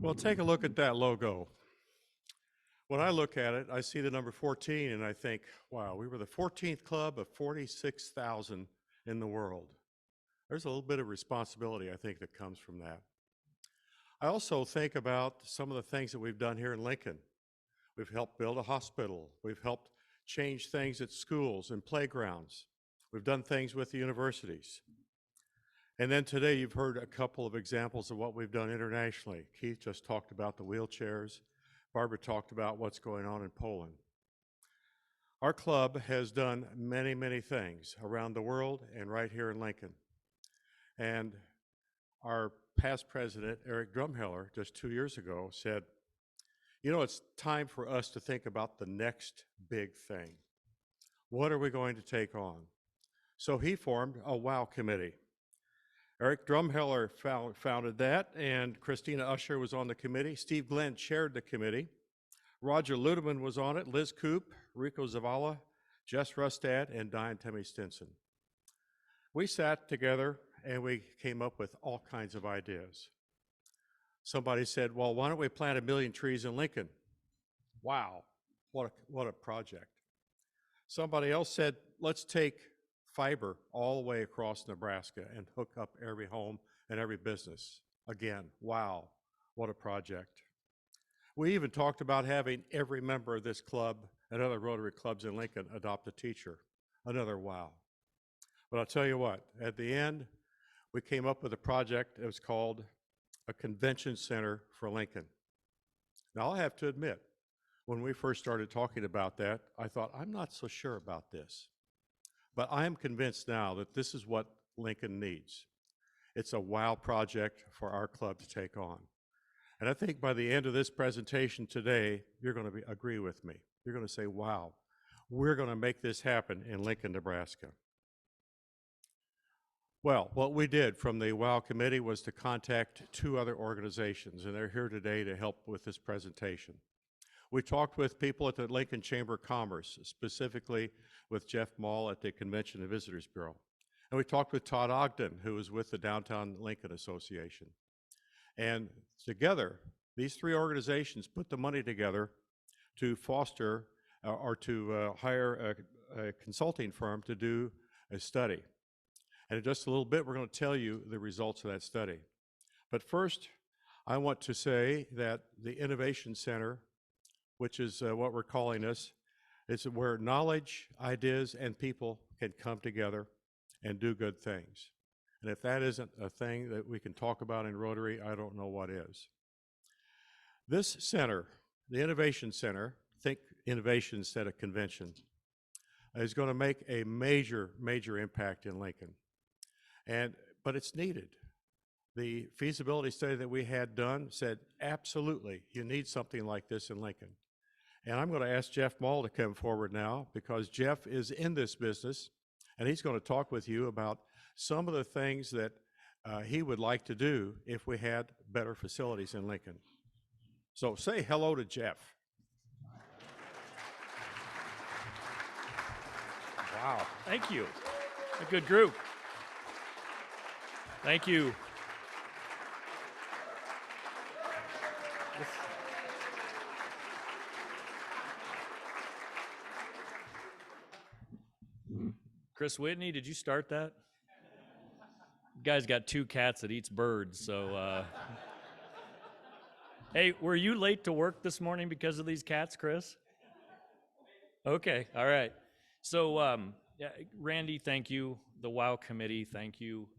Well, take a look at that logo. When I look at it, I see the number 14 and I think, wow, we were the 14th club of 46,000 in the world. There's a little bit of responsibility, I think, that comes from that. I also think about some of the things that we've done here in Lincoln. We've helped build a hospital. We've helped change things at schools and playgrounds. We've done things with the universities. And then today you've heard a couple of examples of what we've done internationally. Keith just talked about the wheelchairs. Barbara talked about what's going on in Poland. Our club has done many, many things around the world and right here in Lincoln. And our past president, Eric Drumheller, just 2 years ago said, you know, it's time for us to think about the next big thing. What are we going to take on? So he formed a WOW committee. Eric Drumheller founded that, and Christina Usher was on the committee. Steve Glenn chaired the committee. Roger Ludeman was on it, Liz Coop, Rico Zavala, Jess Rustad, and Diane Temmie Stinson. We sat together and we came up with all kinds of ideas. Somebody said, well, why don't we plant 1 million trees in Lincoln? Wow, what a project. Somebody else said, let's take fiber all the way across Nebraska and hook up every home and every business. Again, wow, what a project. We even talked about having every member of this club and other Rotary clubs in Lincoln adopt a teacher. Another wow. But I'll tell you what, at the end, we came up with a project that was called a convention center for Lincoln. Now, I'll have to admit, when we first started talking about that, I thought, I'm not so sure about this. But I am convinced now that this is what Lincoln needs. It's a wow project for our club to take on. And I think by the end of this presentation today, you're going to agree with me. You're going to say, wow, we're going to make this happen in Lincoln, Nebraska. Well, what we did from the WOW committee was to contact 2 other organizations, and they're here today to help with this presentation. We talked with people at the Lincoln Chamber of Commerce, specifically with Jeff Mall at the Convention and Visitors Bureau. And we talked with Todd Ogden, who is with the Downtown Lincoln Association. And together, these 3 organizations put the money together to foster or to hire a consulting firm to do a study. And in just a little bit, we're going to tell you the results of that study. But first, I want to say that the Innovation Center, which is what we're calling this, is where knowledge, ideas, and people can come together and do good things. And if that isn't a thing that we can talk about in Rotary, I don't know what is. This center, the Innovation Center, think innovation instead of convention, is going to make a major, major impact in Lincoln. But it's needed. The feasibility study that we had done said, absolutely, you need something like this in Lincoln. And I'm going to ask Jeff Mall to come forward now because Jeff is in this business, and he's going to talk with you about some of the things that he would like to do if we had better facilities in Lincoln. So say hello to Jeff. Wow, thank you. A good group. Thank you. Chris Whitney, did you start that? You guys got 2 cats that eats birds, so Hey, were you late to work this morning because of these cats, Chris? Okay, all right. So Randy, thank you. The WOW committee, thank you.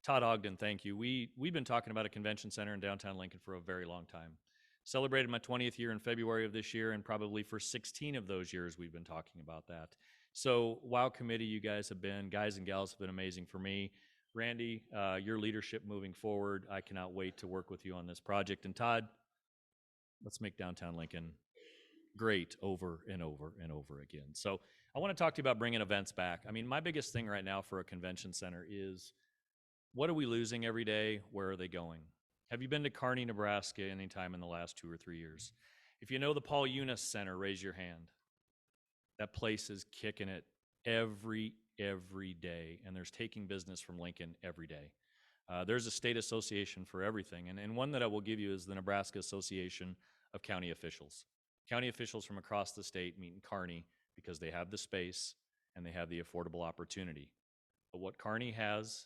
Todd Ogden, thank you. We've been talking about a convention center in downtown Lincoln for a very long time. Celebrated my 20th year in February of this year, and probably for 16 of those years we've been talking about that. So WOW committee, you guys and gals have been amazing for me. Randy, your leadership moving forward, I cannot wait to work with you on this project. And Todd, let's make downtown Lincoln great over and over and over again. So I want to talk to you about bringing events back. I mean, my biggest thing right now for a convention center is, what are we losing every day? Where are they going? Have you been to Kearney, Nebraska anytime in the last 2 or 3 years? If you know the Paul Eunice Center, raise your hand. That place is kicking it every day, and there's taking business from Lincoln every day. There's a state association for everything, and one that I will give you is the Nebraska Association of County Officials. County officials from across the state meet in Kearney because they have the space and they have the affordable opportunity. But what Kearney has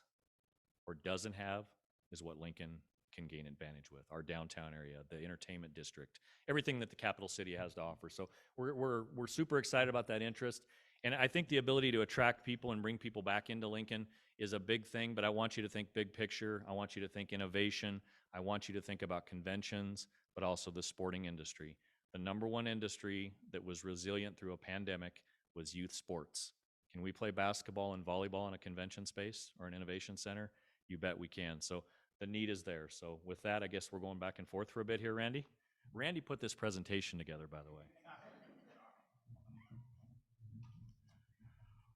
or doesn't have is what Lincoln can gain advantage with. Our downtown area, the entertainment district, everything that the capital city has to offer. So we're super excited about that interest. And I think the ability to attract people and bring people back into Lincoln is a big thing, but I want you to think big picture. I want you to think innovation. I want you to think about conventions, but also the sporting industry. The number one industry that was resilient through a pandemic was youth sports. Can we play basketball and volleyball in a convention space or an innovation center? You bet we can. So the need is there. So with that, I guess we're going back and forth for a bit here, Randy. Randy put this presentation together, by the way.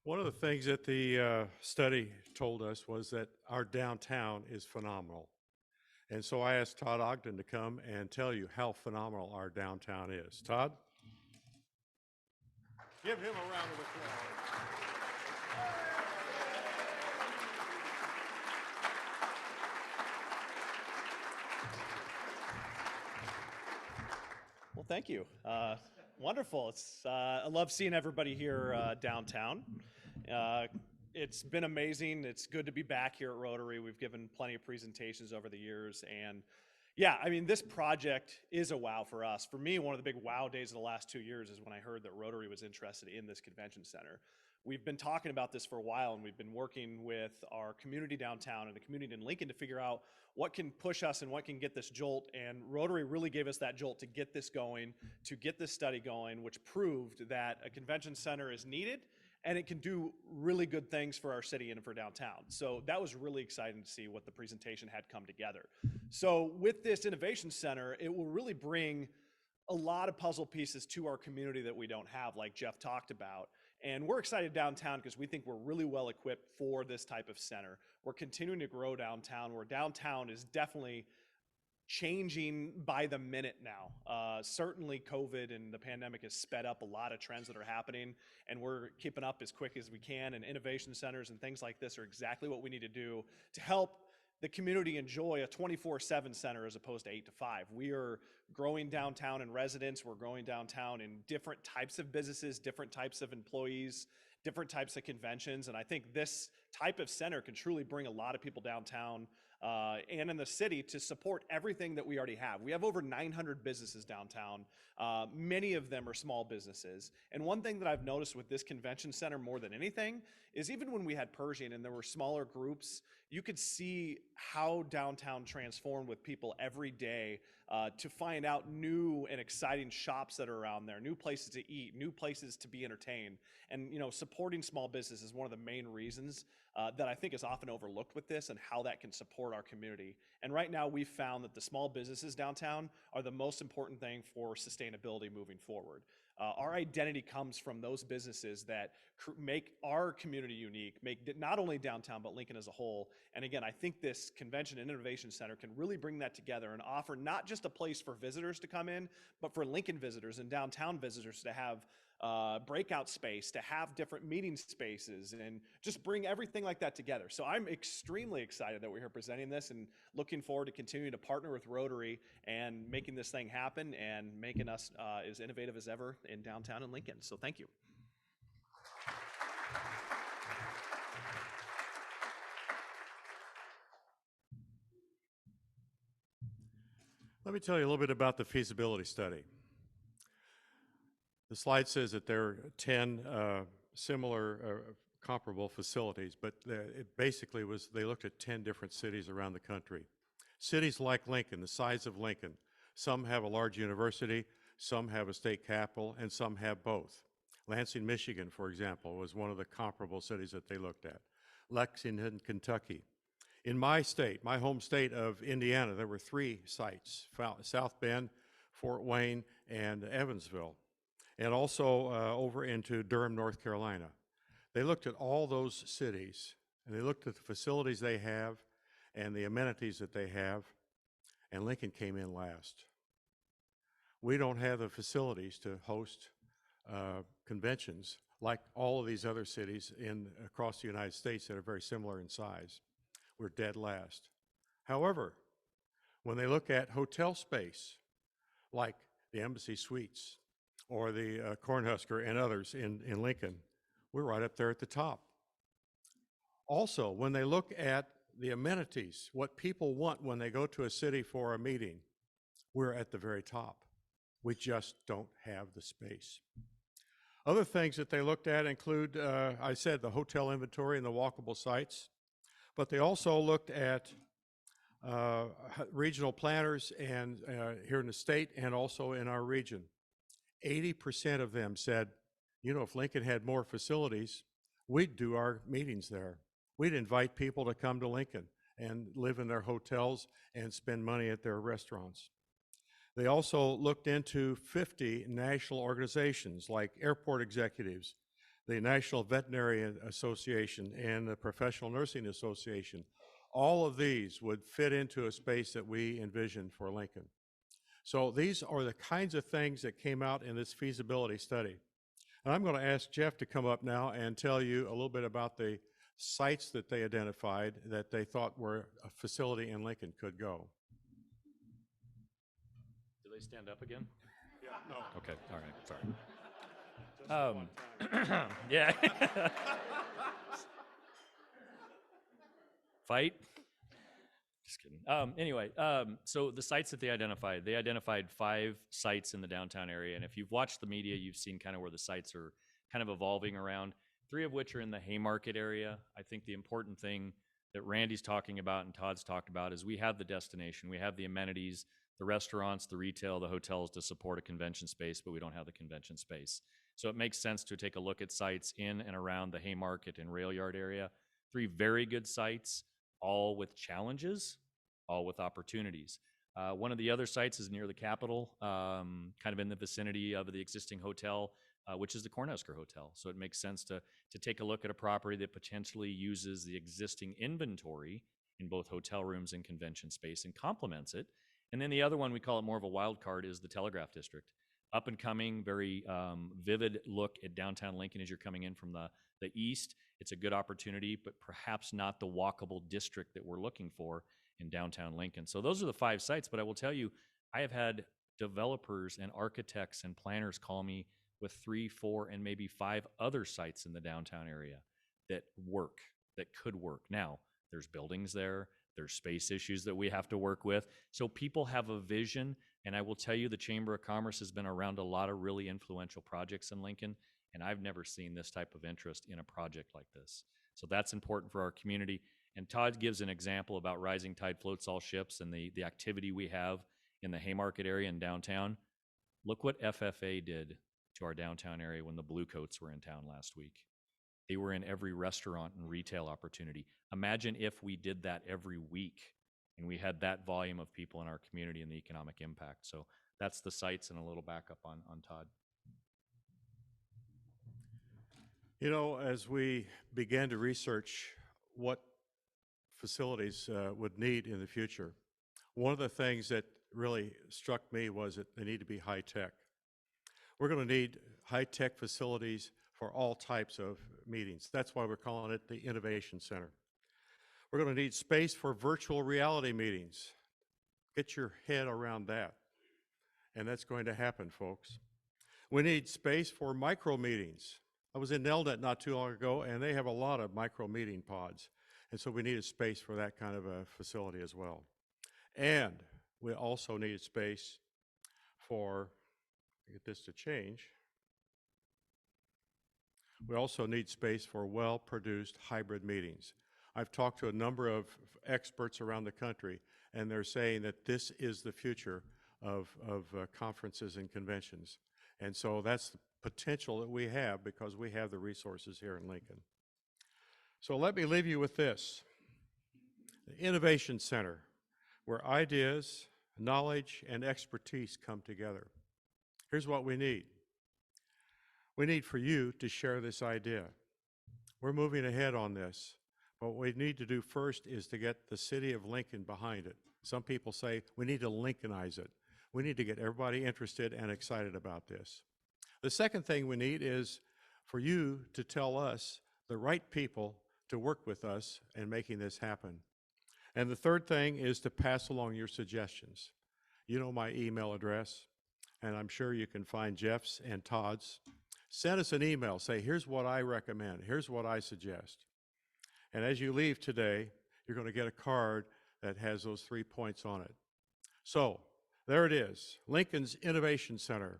One of the things that the study told us was that our downtown is phenomenal. And so I asked Todd Ogden to come and tell you how phenomenal our downtown is. Todd? Give him a round of applause. Well, thank you. Wonderful. I love seeing everybody here downtown. It's been amazing. It's good to be back here at Rotary. We've given plenty of presentations over the years. And yeah, I mean, this project is a wow for us. For me, one of the big wow days of the last 2 years is when I heard that Rotary was interested in this convention center. We've been talking about this for a while, and we've been working with our community downtown and the community in Lincoln to figure out what can push us and what can get this jolt. And Rotary really gave us that jolt to get this going, to get this study going, which proved that a convention center is needed and it can do really good things for our city and for downtown. So that was really exciting to see what the presentation had come together. So with this innovation center, it will really bring a lot of puzzle pieces to our community that we don't have, like Jeff talked about. And we're excited downtown because we think we're really well equipped for this type of center. We're continuing to grow downtown, where downtown is definitely changing by the minute now. Certainly COVID and the pandemic has sped up a lot of trends that are happening, and we're keeping up as quick as we can, and innovation centers and things like this are exactly what we need to do to help the community enjoy a 24/7 center as opposed to 8 to 5. We are growing downtown in residents. We're growing downtown in different types of businesses, different types of employees, different types of conventions. And I think this type of center can truly bring a lot of people downtown and in the city to support everything that we already have. We have over 900 businesses downtown. Many of them are small businesses. And one thing that I've noticed with this convention center more than anything is even when we had Pershing and there were smaller groups, you could see how downtown transformed with people every day to find out new and exciting shops that are around there, new places to eat, new places to be entertained. And supporting small business is one of the main reasons that I think is often overlooked with this and how that can support our community. And right now we've found that the small businesses downtown are the most important thing for sustainability moving forward. Our identity comes from those businesses that make our community unique, make not only downtown, but Lincoln as a whole. And again, I think this Convention and Innovation Center can really bring that together and offer not just a place for visitors to come in, but for Lincoln visitors and downtown visitors to have breakout space, to have different meeting spaces, and just bring everything like that together. So I'm extremely excited that we're here presenting this and looking forward to continuing to partner with Rotary and making this thing happen and making us as innovative as ever in downtown and Lincoln. So thank you. Let me tell you a little bit about the feasibility study. The slide says that there are 10 similar comparable facilities, but it basically was, they looked at 10 different cities around the country. Cities like Lincoln, the size of Lincoln, some have a large university, some have a state capital, and some have both. Lansing, Michigan, for example, was one of the comparable cities that they looked at. Lexington, Kentucky. In my state, my home state of Indiana, there were 3 sites, South Bend, Fort Wayne, and Evansville, and also over into Durham, North Carolina. They looked at all those cities, and they looked at the facilities they have and the amenities that they have, and Lincoln came in last. We don't have the facilities to host conventions like all of these other cities across the United States that are very similar in size. We're dead last. However, when they look at hotel space, like the Embassy Suites or the Cornhusker and others in Lincoln, we're right up there at the top. Also, when they look at the amenities, what people want when they go to a city for a meeting, we're at the very top. We just don't have the space. Other things that they looked at include, I said, the hotel inventory and the walkable sites, but they also looked at regional planners and here in the state and also in our region. 80% of them said, you know, if Lincoln had more facilities, we'd do our meetings there. We'd invite people to come to Lincoln and live in their hotels and spend money at their restaurants. They also looked into 50 national organizations like airport executives, the National Veterinary Association, and the Professional Nursing Association. All of these would fit into a space that we envisioned for Lincoln. So these are the kinds of things that came out in this feasibility study. And I'm going to ask Jeff to come up now and tell you a little bit about the sites that they identified that they thought were a facility in Lincoln could go. Do they stand up again? Yeah, no. Okay, all right, sorry. Yeah. Fight? Just kidding. Anyway, so the sites that they identified 5 sites in the downtown area. And if you've watched the media, you've seen kind of where the sites are kind of evolving around, 3 of which are in the Haymarket area. I think the important thing that Randy's talking about and Todd's talked about is we have the destination, we have the amenities, the restaurants, the retail, the hotels to support a convention space, but we don't have the convention space. So it makes sense to take a look at sites in and around the Haymarket and Rail Yard area. 3 very good sites, all with challenges, all with opportunities. One of the other sites is near the Capitol, kind of in the vicinity of the existing hotel, which is the Cornhusker Hotel. So it makes sense to take a look at a property that potentially uses the existing inventory in both hotel rooms and convention space and complements it. And then the other one, we call it more of a wild card, is the Telegraph District. Up and coming, very vivid look at downtown Lincoln as you're coming in from the east. It's a good opportunity, but perhaps not the walkable district that we're looking for in downtown Lincoln. So those are the 5 sites, but I will tell you, I have had developers and architects and planners call me with 3, 4, and maybe 5 other sites in the downtown area that work, that could work. Now, there's buildings there, there's space issues that we have to work with. So people have a vision, and I will tell you the Chamber of Commerce has been around a lot of really influential projects in Lincoln, and I've never seen this type of interest in a project like this. So that's important for our community. And Todd gives an example about rising tide floats all ships and the activity we have in the Haymarket area and downtown. Look what FFA did to our downtown area when the Bluecoats were in town last week. They were in every restaurant and retail opportunity. Imagine if we did that every week and we had that volume of people in our community and the economic impact. So that's the sites and a little backup on Todd. You know, as we began to research what facilities would need in the future, one of the things that really struck me was that they need to be high-tech. We're going to need high-tech facilities for all types of meetings. That's why we're calling it the Innovation Center. We're going to need space for virtual reality meetings. Get your head around that. And that's going to happen, folks. We need space for micro meetings. I was in Nelnet not too long ago, and they have a lot of micro meeting pods. And so we need a space for that kind of a facility as well. And we also need space for, get this to change, we also need space for well-produced hybrid meetings. I've talked to a number of experts around the country, and they're saying that this is the future of conferences and conventions. And so that's the potential that we have because we have the resources here in Lincoln. So let me leave you with this. The Innovation Center, where ideas, knowledge, and expertise come together. Here's what we need. We need for you to share this idea. We're moving ahead on this. What we need to do first is to get the city of Lincoln behind it. Some people say we need to Lincolnize it. We need to get everybody interested and excited about this. The second thing we need is for you to tell us the right people to work with us in making this happen. And the third thing is to pass along your suggestions. You know my email address, and I'm sure you can find Jeff's and Todd's. Send us an email. Say, here's what I recommend. Here's what I suggest. And as you leave today, you're going to get a card that has those 3 points on it. So there it is, Lincoln's Innovation Center,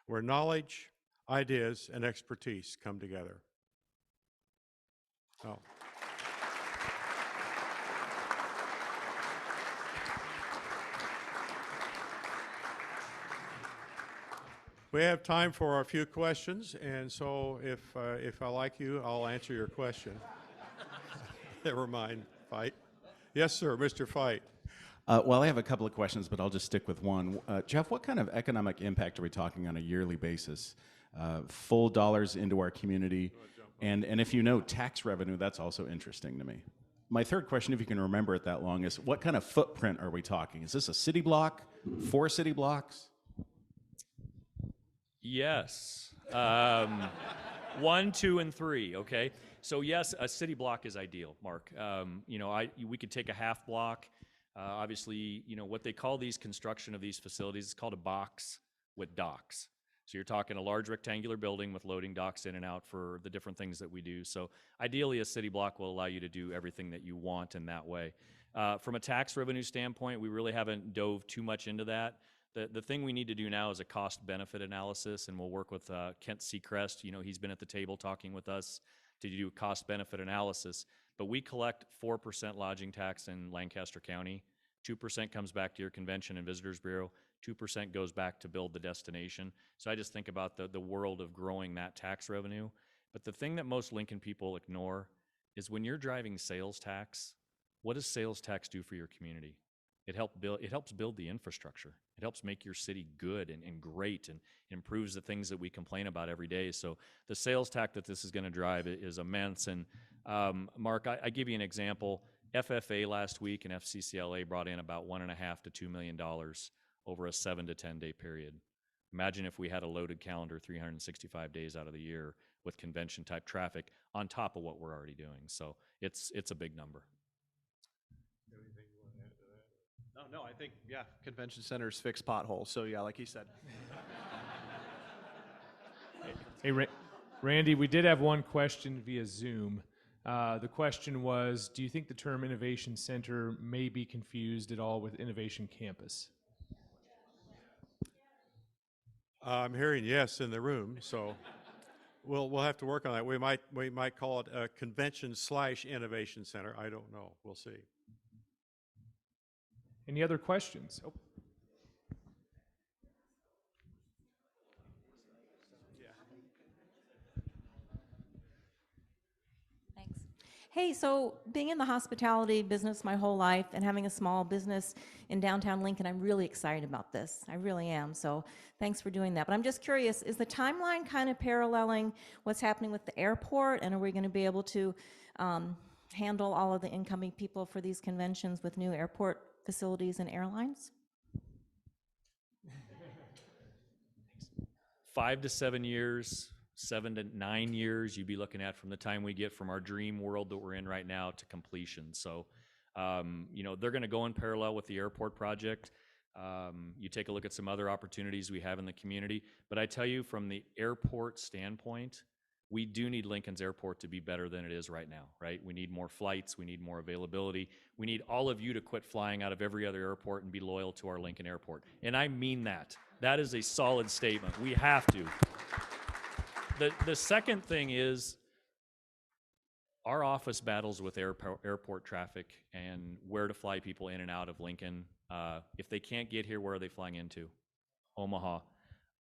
where knowledge, ideas, and expertise come together. Oh. We have time for a few questions, and so if I like you, I'll answer your question. Never mind, Fight. Yes, sir, Mr. Fight. Well, I have a couple of questions, but I'll just stick with one. Jeff, what kind of economic impact are we talking on a yearly basis? Full dollars into our community, and if you know tax revenue, that's also interesting to me. My third question, if you can remember it that long, is what kind of footprint are we talking? Is this a city block, 4 city blocks? Yes. 1, 2, and 3, okay? So yes, a city block is ideal, Mark. You know, we could take a half block. Obviously, you know, what they call these construction of these facilities is called a box with docks. So you're talking a large rectangular building with loading docks in and out for the different things that we do. So ideally, a city block will allow you to do everything that you want in that way. From a tax revenue standpoint, we really haven't dove too much into that. The thing we need to do now is a cost-benefit analysis, and we'll work with Kent Seacrest. You know, he's been at the table talking with us to do cost-benefit analysis. But we collect 4% lodging tax in Lancaster County. 2% comes back to your Convention and Visitors Bureau. 2% goes back to build the destination. So I just think about the world of growing that tax revenue. But the thing that most Lincoln people ignore is when you're driving sales tax, what does sales tax do for your community? It helps build the infrastructure. It helps make your city good and great and improves the things that we complain about every day. So the sales tax that this is going to drive is immense. And Mark, I give you an example. FFA last week and FCCLA brought in about $1.5 to $2 million over a 7 to 10 day period. Imagine if we had a loaded calendar 365 days out of the year with convention type traffic on top of what we're already doing. So it's a big number. No, I think, yeah, convention centers fix potholes. So yeah, like he said. Hey, Randy, we did have one question via Zoom. The question was, do you think the term Innovation Center may be confused at all with Innovation Campus? I'm hearing yes in the room, so we'll have to work on that. We might call it a convention/innovation center. I don't know. We'll see. Any other questions? Oh. Thanks. Hey, so being in the hospitality business my whole life and having a small business in downtown Lincoln, I'm really excited about this. I really am. So thanks for doing that. But I'm just curious, is the timeline kind of paralleling what's happening with the airport? And are we going to be able to handle all of the incoming people for these conventions with new airport facilities and airlines? 5 to 7 years, 7 to 9 years, you'd be looking at from the time we get from our dream world that we're in right now to completion. So, you know, they're going to go in parallel with the airport project. You take a look at some other opportunities we have in the community. But I tell you, from the airport standpoint, we do need Lincoln's airport to be better than it is right now, right? We need more flights. We need more availability. We need all of you to quit flying out of every other airport and be loyal to our Lincoln airport. And I mean that. That is a solid statement. We have to. The second thing is our office battles with airport traffic and where to fly people in and out of Lincoln. If they can't get here, where are they flying into? Omaha.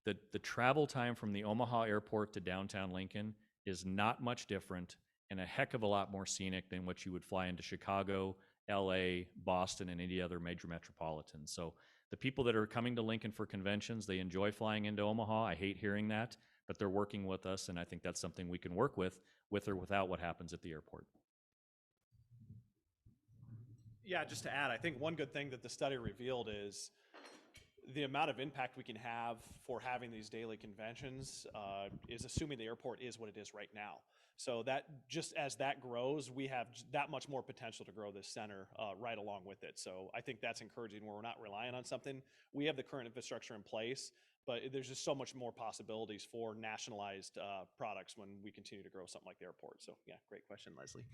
The travel time from the Omaha airport to downtown Lincoln is not much different and a heck of a lot more scenic than what you would fly into Chicago, LA, Boston, and any other major metropolitan. So the people that are coming to Lincoln for conventions, they enjoy flying into Omaha. I hate hearing that, but they're working with us, and I think that's something we can work with or without what happens at the airport. Yeah, just to add, I think one good thing that the study revealed is the amount of impact we can have for having these daily conventions is assuming the airport is what it is right now. So that just as that grows, we have that much more potential to grow this center right along with it. So I think that's encouraging where we're not relying on something. We have the current infrastructure in place, but there's just so much more possibilities for nationalized products when we continue to grow something like the airport. So yeah, great question, Leslie.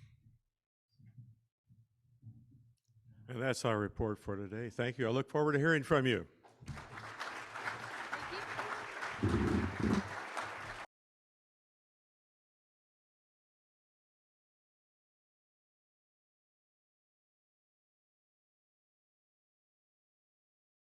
And that's our report for today. Thank you. I look forward to hearing from you.